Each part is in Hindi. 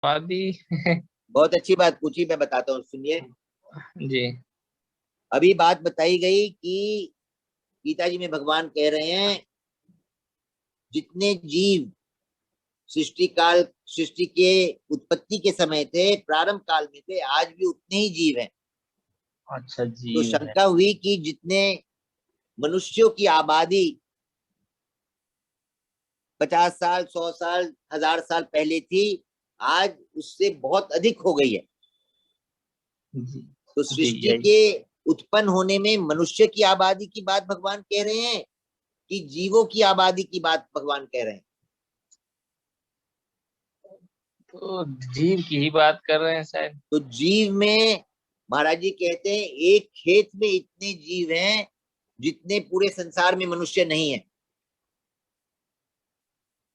आदि। बहुत अच्छी बात पूछी, मैं बताता हूँ, सुनिए। जी। अभी बात बताई गई कि गीता जी में भगवान कह रहे हैं जितने जीव सृष्टि के उत्पत्ति के समय थे, प्रारंभ काल में थे, आज भी उतने ही जीव हैं। अच्छा, तो जीव है। शंका हुई कि जितने मनुष्यों की आबादी 50 साल, 100 साल, 1000 साल पहले थी, आज उससे बहुत अधिक हो गई है। जी तो जी, सृष्टि यही। के उत्पन्न होने में मनुष्य की आबादी की बात भगवान कह रहे हैं कि जीवों की आबादी की बात भगवान कह रहे हैं? तो जीव की ही बात कर रहे हैं शायद। तो जीव में महाराज जी कहते हैं एक खेत में इतने जीव हैं जितने पूरे संसार में मनुष्य नहीं है।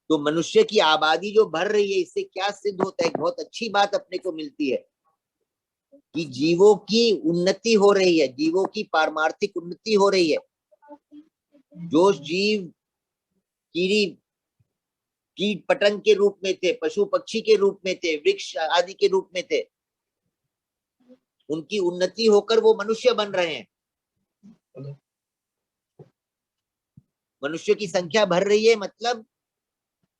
तो मनुष्य की आबादी जो बढ़ रही है, इससे क्या सिद्ध होता है? एक बहुत अच्छी बात अपने को मिलती है कि जीवों की उन्नति हो रही है, जीवों की पारमार्थिक उन्नति हो रही है। जो जीव कीड़ी कीट पतंग के रूप में थे, पशु पक्षी के रूप में थे, वृक्ष आदि के रूप में थे, उनकी उन्नति होकर वो मनुष्य बन रहे हैं। मनुष्य की संख्या बढ़ रही है, मतलब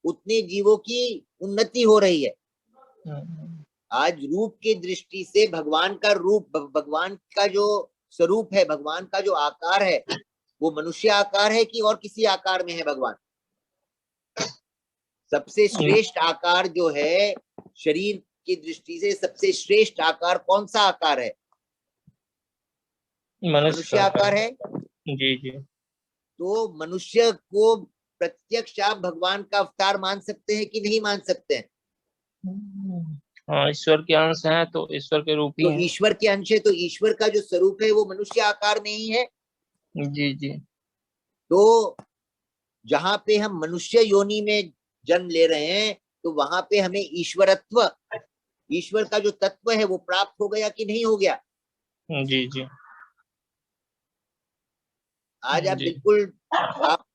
उतने जीवों की उन्नति हो रही है। आज रूप की दृष्टि से भगवान का रूप, भगवान का जो स्वरूप है, भगवान का जो आकार है, वो मनुष्य आकार है कि और किसी आकार में है? भगवान सबसे श्रेष्ठ आकार जो है, शरीर की दृष्टि से सबसे श्रेष्ठ आकार कौन सा आकार है? मनुष्य मनुष्य का आकार है। जी जी। तो मनुष्य को प्रत्यक्ष आप भगवान का अवतार मान सकते हैं कि नहीं मान सकते हैं? हाँ, ईश्वर के अंश हैं तो ईश्वर के रूप ही तो हैं। ईश्वर के अंश है, तो ईश्वर का जो स्वरूप है वो मनुष्य आकार में ही है। जी जी। तो जहां पे हम मनुष्य योनि में जन्म ले रहे हैं, तो वहां पे हमें ईश्वरत्व, ईश्वर का जो तत्व है वो प्राप्त हो गया कि नहीं हो गया? जी जी। आज आप जी बिल्कुल, आप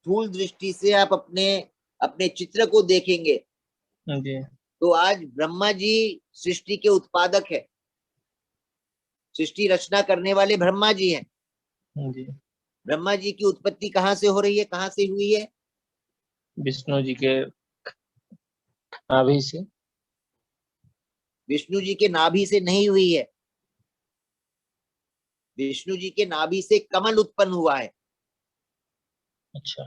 स्थूल दृष्टि से आप अपने अपने चित्र को देखेंगे जी। तो आज ब्रह्मा जी सृष्टि के उत्पादक है, सृष्टि रचना करने वाले ब्रह्मा जी हैं। जी। ब्रह्मा जी की उत्पत्ति कहाँ से हो रही है, कहाँ से हुई है? विष्णु जी के नाभि से। विष्णु जी के नाभि से नहीं हुई है। विष्णु जी के नाभि से कमल उत्पन्न हुआ है, अच्छा।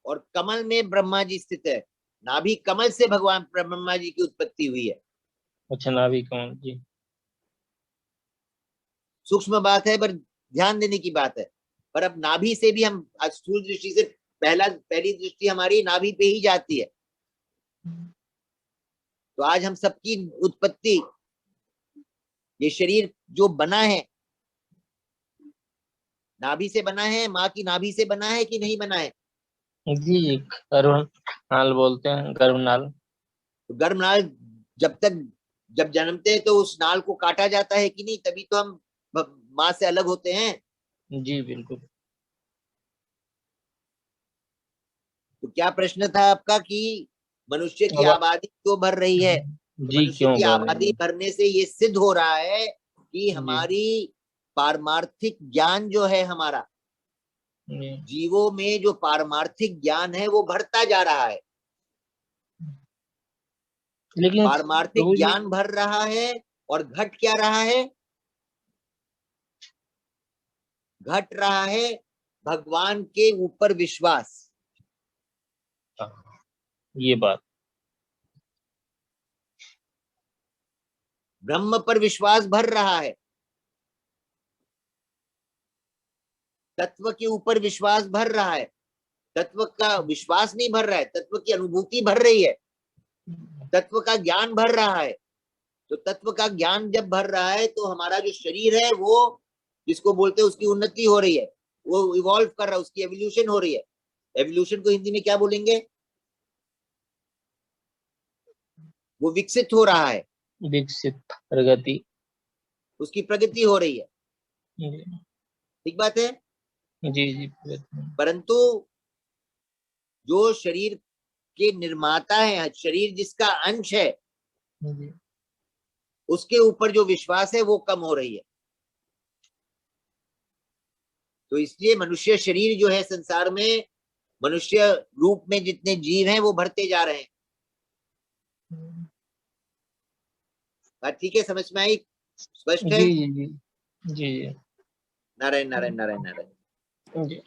और कमल में ब्रह्मा जी स्थित है। नाभि कमल से भगवान ब्रह्मा जी की उत्पत्ति हुई है। अच्छा, नाभि कमल जी। सूक्ष्म बात है, पर ध्यान देने की बात है। पर अब नाभि से भी हम आज स्थूल दृष्टि से, पहली दृष्टि हमारी नाभि पे ही जाती है। तो आज हम सबकी उत्पत्ति, ये शरीर जो बना है, नाभि से बना है, माँ की नाभि से बना है कि नहीं बना है? जी, गर्भनाल बोलते हैं, गर्भनाल। तो गर्भनाल, जब तक जब जन्मते हैं तो उस नाल को काटा जाता है कि नहीं? तभी तो हम माँ से अलग होते हैं। जी बिल्कुल। तो क्या प्रश्न था आपका कि मनुष्य की अब आबादी क्यों बढ़ रही है? तो जी, मनुष्य क्यों की बढ़ रही आबादी है? बढ़ने से ये सिद्ध हो रहा है कि जी हमारी पारमार्थिक ज्ञान जो है हमारा, जी। जीवों में जो पारमार्थिक ज्ञान है वो बढ़ता जा रहा है। लेकिन पारमार्थिक प्रभु जी। ज्ञान बढ़ रहा है, और घट क्या रहा है? घट रहा है भगवान के ऊपर विश्वास। हाँ, ये बात। ब्रह्म पर विश्वास बढ़ रहा है, तत्व के ऊपर विश्वास बढ़ रहा है। तत्व का विश्वास नहीं बढ़ रहा है, तत्व की अनुभूति बढ़ रही है, तत्व का ज्ञान बढ़ रहा है। तो तत्व का ज्ञान जब बढ़ रहा है तो हमारा जो शरीर है वो, जिसको बोलते हैं, उसकी उन्नति हो रही है, वो इवॉल्व कर रहा है, उसकी एवोल्यूशन हो रही है। एवोल्यूशन को हिंदी में क्या बोलेंगे? वो विकसित हो रहा है, विकसित, प्रगति। उसकी प्रगति हो रही है। जी ठीक बात है। जी जी, प्रगति। परंतु जो शरीर के निर्माता है, शरीर जिसका अंश है, जी उसके ऊपर जो विश्वास है वो कम हो रही है। तो इसलिए मनुष्य शरीर जो है संसार में, मनुष्य रूप में जितने जीव हैं वो बढ़ते जा रहे हैं। बात ठीक है, समझ में आई, स्पष्ट है? जी जी जी जी नारायण नारायण नारायण नारायण। जी।